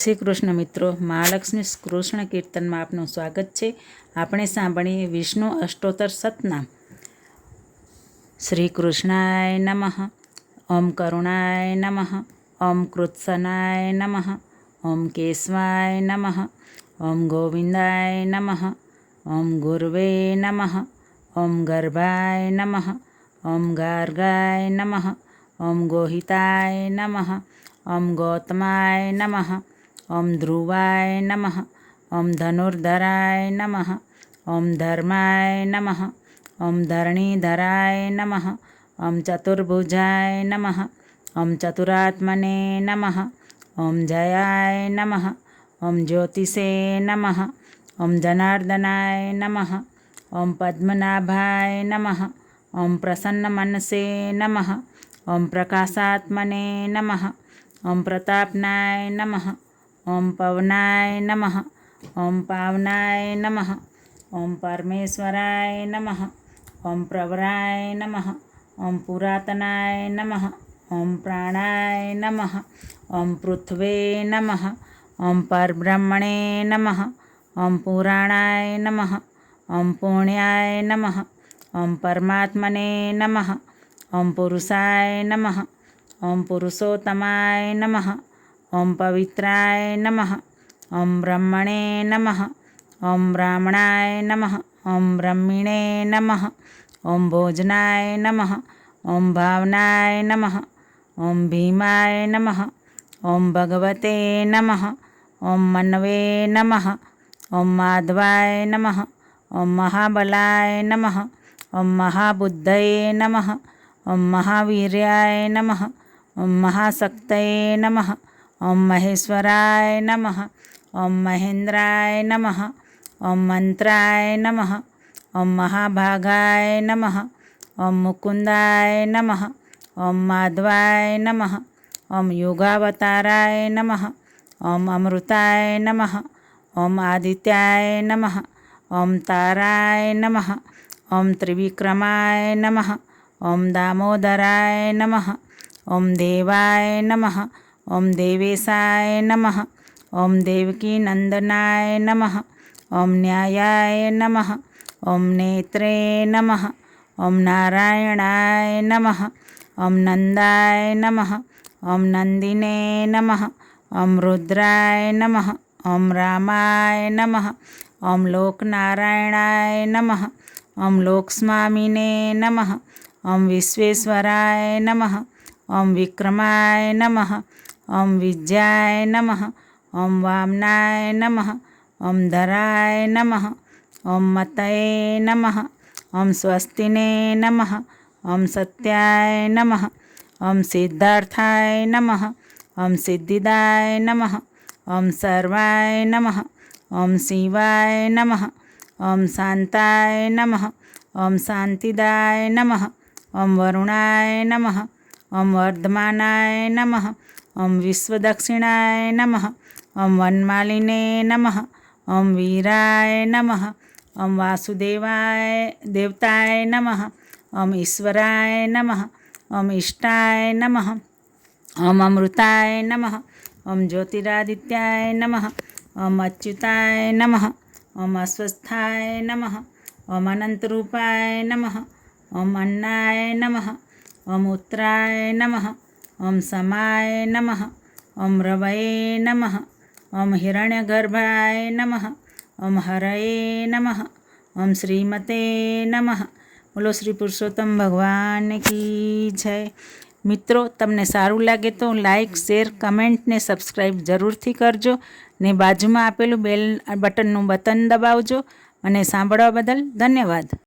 શ્રી કૃષ્ણ મિત્રો, મહાલક્ષ્મી કૃષ્ણ કીર્તનમાં આપનું સ્વાગત છે। આપણે સાંભળીએ વિષ્ણુ અષ્ટોત્તર સતનામ। શ્રી કૃષ્ણાય નમઃ, ઓમ કરુણાય નમઃ, ઓમ કૃત્સનાય નમઃ, ઓમ કેશવાય નમઃ, ઓમ ગોવિંદાય નમઃ, ઓમ ગુરવે નમઃ, ઓમ ગર્ભાય નમઃ, ઓમ ગાર્ગાય નમઃ, ઓમ ગોહિતાય નમઃ, ઓમ ગૌતમાય નમઃ, ઓમ ધ્રુવાય નમઃ, ઓમ ધનુર્ધરાય નમઃ, ઓમ ધર્માય નમઃ, ઓમ ધરણીધરાય નમઃ, ઓમ ચતુર્ભુજાય નમઃ, ઓમ ચતુરાત્મને નમઃ, ઓમ જયાય નમઃ, ઓમ જ્યોતિષે નમઃ, ઓમ જનાર્દનાય નમઃ, ઓમ પદ્મનાભાય નમઃ, ઓમ પ્રસન્નમનસે નમઃ, ઓમ પ્રકાશાત્મને નમઃ, ઓમ પ્રતાપનાય નમઃ, ઓમ પવનાય નમઃ, ઓમ પાવનાય નમઃ, ઓમ પરમેશ્વરાય નમઃ, ઓમ પ્રવરાય નમઃ, ઓમ પુરાતનાય નમઃ, ઓમ પ્રાણાય નમઃ, ઓમ પૃથ્વે નમઃ, ઓમ પરબ્રહ્મણે નમઃ, ઓમ પુરાણાય નમઃ, ઓમ પુણ્યાય નમઃ, ઓમ પરમાત્મને નમઃ, ઓમ પુરુષાય નમઃ, ઓમ પુરુષોત્તમાય નમઃ, ઓમ પવિત્રાય નમઃ, ઓમ બ્રહ્મણે નમઃ, ઓમ બ્રાહ્મણાય નમઃ, ઓમ બ્રહ્મિણે નમઃ, ઓમ ભોજનાય નમઃ, ઓમ ભાવનાય નમઃ, ઓમ ભીમાય નમઃ, ઓમ ભગવતે નમઃ, ઓમ મન્વે નમઃ, ઓમ માધવાય નમઃ, ઓમ મહાબલાય નમઃ, ઓમ મહાબુદ્ધયે નમઃ, ઓમ મહાવીર્યાય નમઃ, ઓમ મહાશક્તયે નમઃ, ઓમ મહેશ્વરાય નમઃ, ઓમ મહેન્દ્રાય નમઃ, ઓમ મંત્રાય નમઃ, ઓમ મહાભાગાય નમઃ, ઓમ મુકુંદાય નમઃ, ઓમ માધવાય નમઃ, ઓમ યોગાવતારાય નમઃ, ઓમ અમૃતાય નમઃ, ઓમ આદિત્યાય નમઃ, ઓમ તારાય નમઃ, ઓમ ત્રિવિક્રમાય નમઃ, ઓમ દામોદરાય નમઃ, ઓમ દેવાય નમઃ, ઓમ દેવેશાય નમઃ, ઓમ દેવકીનંદનાય નમઃ, ઓમ ન્યાયાય નમઃ, ઓમ નેત્રે નમઃ, ઓમ નારાયણાય નમઃ, ઓમ નંદાય નમઃ, ઓમ નંદિને નમઃ, ઓમ રુદ્રાય નમઃ, ઓમ રામાય નમઃ, ઓમ લોકનારાયણાય નમઃ, ઓમ લોકસ્વામિને નમઃ, ઓમ વિશ્વેશ્વરાય નમઃ, ઓમ વિક્રમાય નમઃ, ઓમ વિજ્યાય નમઃ, ઓમ વામનાય નમઃ, ઓમ ધરાય નમઃ, ઓમ મતયે નમઃ, ઓમ સ્વસ્તિને નમઃ, ઓમ સત્યાય નમઃ, ઓમ સિદ્ધાર્થાય નમઃ, ઓમ સિદ્ધિદાય નમઃ, ઓમ સર્વાય નમઃ, ઓમ શિવાય નમઃ, ઓમ શાંતાય નમઃ, ઓમ શાંતિદાય નમઃ, ઓમ વરુણાય નમઃ, ઓમ વર્ધમાનાય નમઃ, ઓમ વિશ્વદક્ષિણાય નમઃ, ઓમ વનમાલિને નમઃ, ઓમ વીરાય નમઃ, ઓમ વાસુદેવાય દેવતાય નમઃ, ઓમ ઈશ્વરાય નમઃ, ઓમ ઇષ્ટાય નમઃ, ઓમ અમૃતાય નમઃ, ઓમ જ્યોતિરાદિત્યાય નમઃ, ઓમ અચ્યુતાય નમઃ, ઓમ અસ્વસ્થાય નમઃ, ઓમ અનંતરૂપાય નમઃ, ઓમ અન્નાય નમઃ, ઓમ ઉત્તરાય નમઃ, ઓમ સમાય નમઃ, ઓમ રવયે નમઃ, ઓમ હિરણ્યગર્ભાય નમઃ, ઓમ હરયે નમઃ, ઓમ શ્રીમતે નમઃ। બોલો શ્રી પુરુષોત્તમ ભગવાન કી જય। મિત્રો, તમને સારું લાગે તો લાઈક, શેર, કમેન્ટ ને સબસ્ક્રાઈબ જરૂરથી કરજો ને બાજુમાં આપેલું બેલ બટનનું બટન દબાવજો। અને સાંભળવા બદલ ધન્યવાદ।